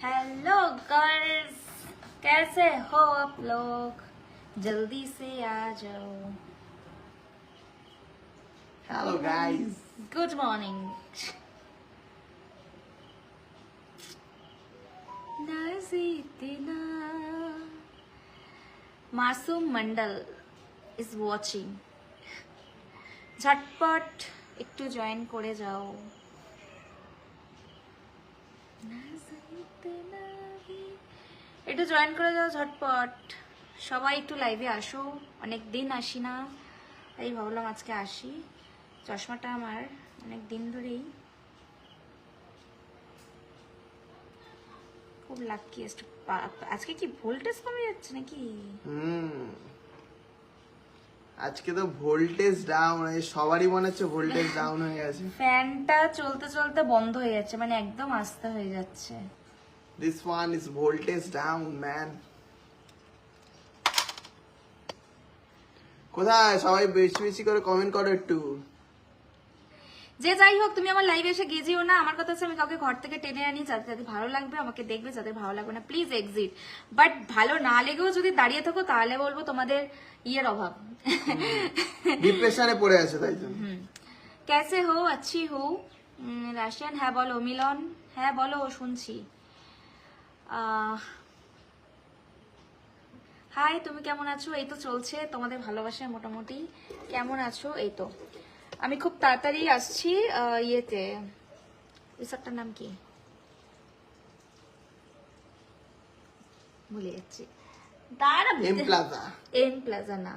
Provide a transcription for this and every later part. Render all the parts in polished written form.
Hello girls, कैसे हो आप लोग? जल्दी से आ जाओ। Hello guys. Good morning. मासूम मंडल इज वॉचिंग। ঝটপট একটু জয়েন করে যাও। একটু জয়েন করে যাও ঝটপট। সবাই একটু লাইভে আসো, অনেক দিন আসি না, তাই ভাবলাম আজকে আসি। চশমাটা আমার অনেক দিন ধরেই খুব লাকি। আজকে কি ভোল্টেজ কমে যাচ্ছে নাকি? আজকে তো ভোল্টেজ ডাউন, সবারই মনে হচ্ছে ভোল্টেজ ডাউন হয়ে গেছে। ফ্যানটা চলতে চলতে বন্ধ হয়ে যাচ্ছে, মানে একদম আস্তে হয়ে যাচ্ছে। This one is voltage down, man. কোথায় সবাই বেশি বেশি করে কমেন্ট করো একটু। যে যাই হোক, তুমি আমার লাইভে এসে গেজিও না। আমার কথা হচ্ছে আমি কাউকে ঘর থেকে টেনে আনি, যাদের যাদের ভালো লাগবে আমাকে দেখবে, যাদের ভালো লাগবে না প্লিজ এক্সিট। বাট ভালো না লেগেও যদি দাঁড়িয়ে থাকো তাহলে বলবো তোমাদের ইয়ের অভাব। ডিপ্রেশনে পড়ে আছে তাই তো। कैसे हो? अच्छी हो? রাশিয়ান হ্যাঁ বলো। মিলন হ্যাঁ বলো, শুনছি। হাই, তুমি কেমন আছো? এই তো চলছে, তোমাদের ভালোবাসায় মোটামুটি। কেমন আছো? এই তো আমি খুব তাড়াতাড়ি আসছি ইয়েতে। রিসর্টটার নাম কি ভুলে যাচ্ছি। M plaza. এম প্লাজা না,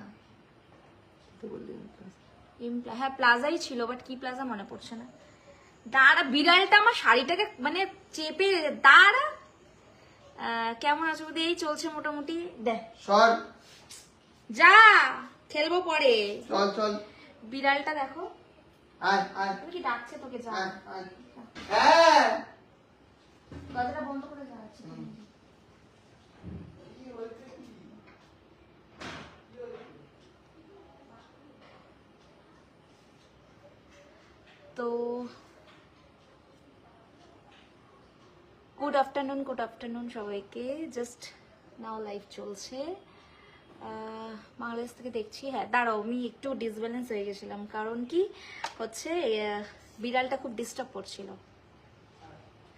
হ্যাঁ প্লাজাই ছিল, বাট কি প্লাজা মনে পড়ছে না। দাঁড়া, বিড়ালটা আমার শাড়িটাকে মানে চেপে। দাঁড়া, কেমন আছো? এই চলছে মোটামুটি। দেখ সর, যা, খেলবো পরে। চল চল। বিড়ালটা দেখো, আয় আয় তুমি কি ডাকছে তোকে? যা, আয় আয়। হ্যাঁ, দরজাটা বন্ধ করে যাচ্ছে। তো গুড আফটারনুন সবাইকে। জাস্ট নাও লাইভ চলছে, বাংলাদেশ থেকে দেখছি। হ্যাঁ দাঁড়াও, আমি একটু ডিসব্যালেন্স হয়ে গেছিলাম, কারণ কি হচ্ছে বিড়ালটা খুব ডিস্টার্ব করছিল।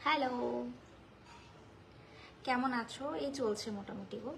হ্যালো, কেমন আছো? এই চলছে মোটামুটি গো।